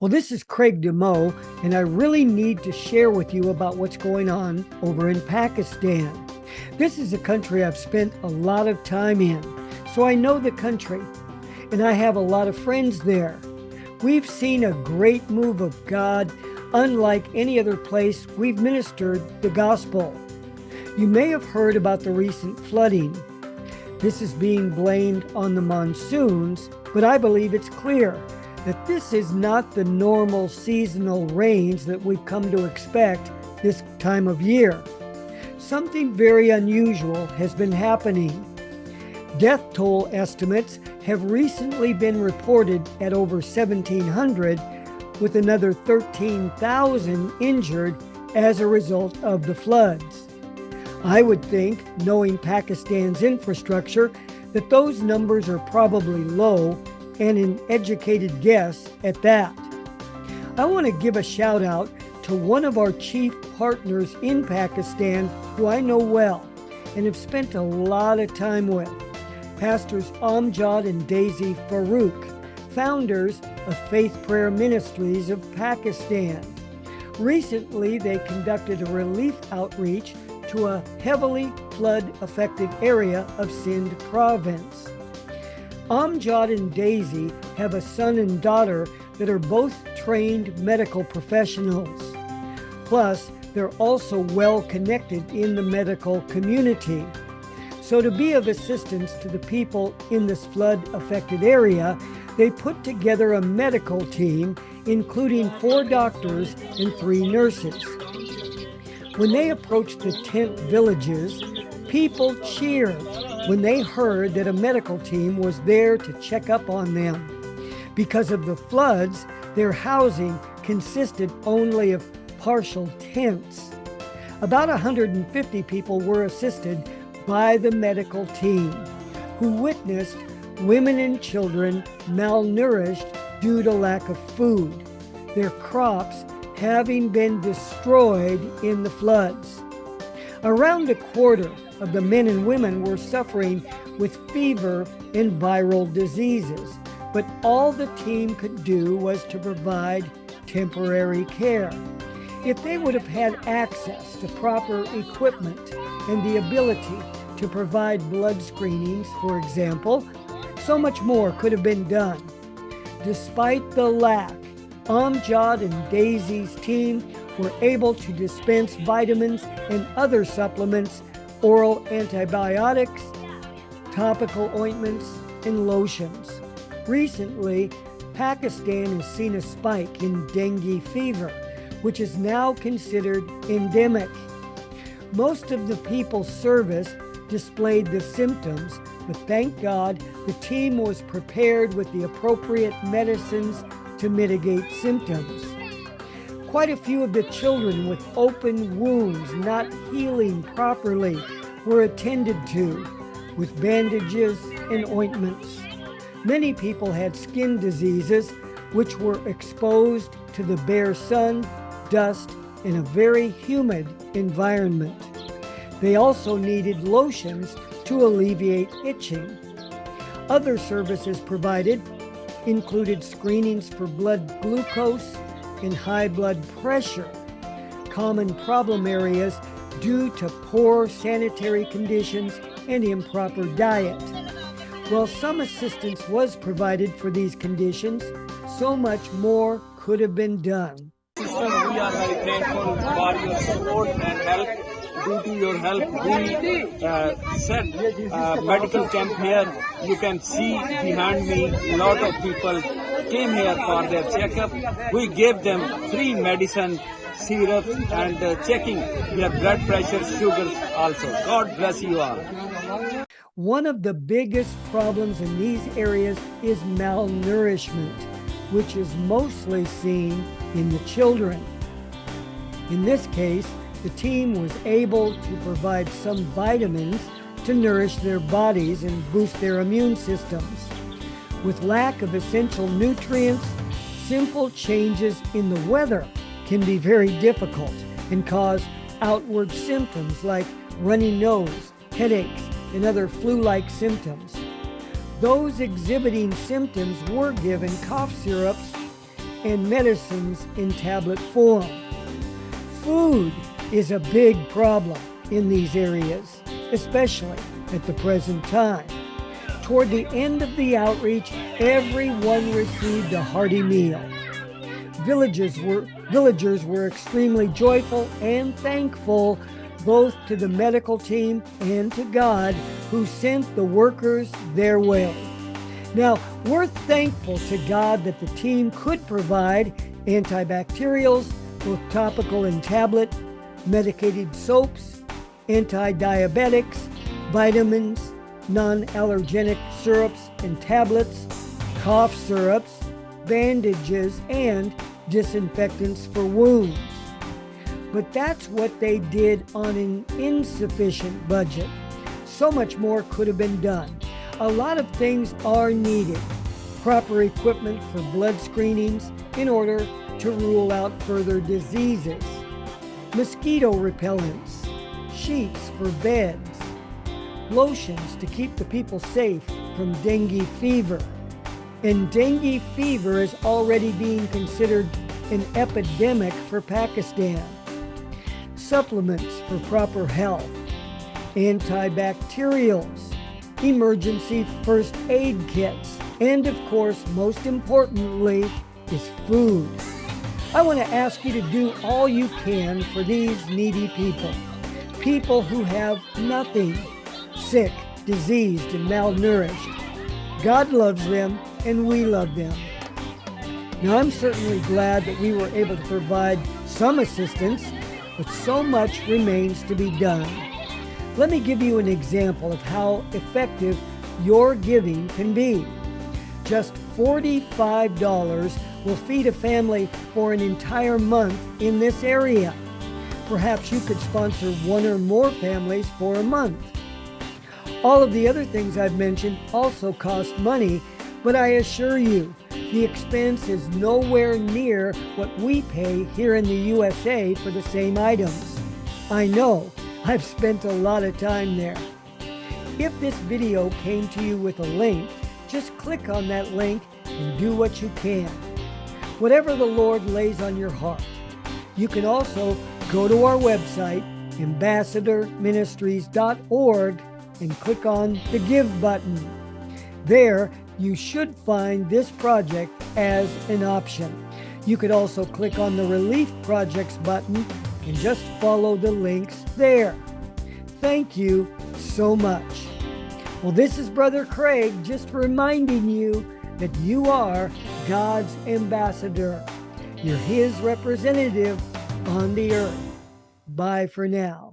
Well, this is Craig DeMoe, and I really need to share with you about what's going on over in Pakistan. This is a country I've spent a lot of time in, so I know the country, and I have a lot of friends there. We've seen a great move of God, unlike any other place we've ministered the gospel. You may have heard about the recent flooding. This is being blamed on the monsoons, but I believe it's clear that this is not the normal seasonal rains that we've come to expect this time of year. Something very unusual has been happening. Death toll estimates have recently been reported at over 1,700, with another 13,000 injured as a result of the floods. I would think, knowing Pakistan's infrastructure, that those numbers are probably low, and an educated guess at that. I want to give a shout out to one of our chief partners in Pakistan who I know well and have spent a lot of time with, Pastors Amjad and Daisy Farouk, founders of Faith Prayer Ministries of Pakistan. Recently, they conducted a relief outreach to a heavily flood-affected area of Sindh province. Amjad and Daisy have a son and daughter that are both trained medical professionals. Plus, they're also well connected in the medical community. So to be of assistance to the people in this flood-affected area, they put together a medical team, including 4 doctors and 3 nurses. When they approached the tent villages, people cheered when they heard that a medical team was there to check up on them. Because of the floods, their housing consisted only of partial tents. About 150 people were assisted by the medical team, who witnessed women and children malnourished due to lack of food, their crops having been destroyed in the floods. Around a quarter of the men and women were suffering with fever and viral diseases, but all the team could do was to provide temporary care. If they would have had access to proper equipment and the ability to provide blood screenings, for example, so much more could have been done. Despite the lack, Amjad and Daisy's team were able to dispense vitamins and other supplements, oral antibiotics, topical ointments, and lotions. Recently, Pakistan has seen a spike in dengue fever, which is now considered endemic. Most of the people serviced displayed the symptoms, but thank God the team was prepared with the appropriate medicines to mitigate symptoms. Quite a few of the children with open wounds not healing properly were attended to with bandages and ointments. Many people had skin diseases which were exposed to the bare sun, dust, and a very humid environment. They also needed lotions to alleviate itching. Other services provided included screenings for blood glucose and high blood pressure, common problem areas due to poor sanitary conditions and improper diet. While some assistance was provided for these conditions, so much more could have been done. System, we are very thankful for your support and help. Due to your help, we set medical camp here. You can see behind me, a lot of people came here for their checkup. We gave them free medicine, syrups, and checking their blood pressure, sugars also. God bless you all. One of the biggest problems in these areas is malnourishment, which is mostly seen in the children. In this case, the team was able to provide some vitamins to nourish their bodies and boost their immune systems. With lack of essential nutrients, simple changes in the weather can be very difficult and cause outward symptoms like runny nose, headaches, and other flu-like symptoms. Those exhibiting symptoms were given cough syrups and medicines in tablet form. Food is a big problem in these areas, especially at the present time. Toward the end of the outreach, everyone received a hearty meal. Villagers were extremely joyful and thankful both to the medical team and to God, who sent the workers their way. Now, we're thankful to God that the team could provide antibacterials, both topical and tablet, medicated soaps, anti-diabetics, vitamins, non-allergenic syrups and tablets, cough syrups, bandages, and disinfectants for wounds. But that's what they did on an insufficient budget. So much more could have been done. A lot of things are needed. Proper equipment for blood screenings in order to rule out further diseases. Mosquito repellents, sheets for beds, lotions to keep the people safe from dengue fever. And dengue fever is already being considered an epidemic for Pakistan. Supplements for proper health, antibacterials, emergency first aid kits, and of course, most importantly, is food. I want to ask you to do all you can for these needy people. People who have nothing, sick, diseased, and malnourished. God loves them, and we love them. Now, I'm certainly glad that we were able to provide some assistance, but so much remains to be done. Let me give you an example of how effective your giving can be. Just $45 will feed a family for an entire month in this area. Perhaps you could sponsor one or more families for a month. All of the other things I've mentioned also cost money, but I assure you, the expense is nowhere near what we pay here in the USA for the same items. I know, I've spent a lot of time there. If this video came to you with a link, just click on that link and do what you can. Whatever the Lord lays on your heart. You can also go to our website, ambassadorministries.org, and click on the Give button. There, you should find this project as an option. You could also click on the Relief Projects button and just follow the links there. Thank you so much. Well, this is Brother Craig just reminding you that you are God's ambassador. You're His representative on the earth. Bye for now.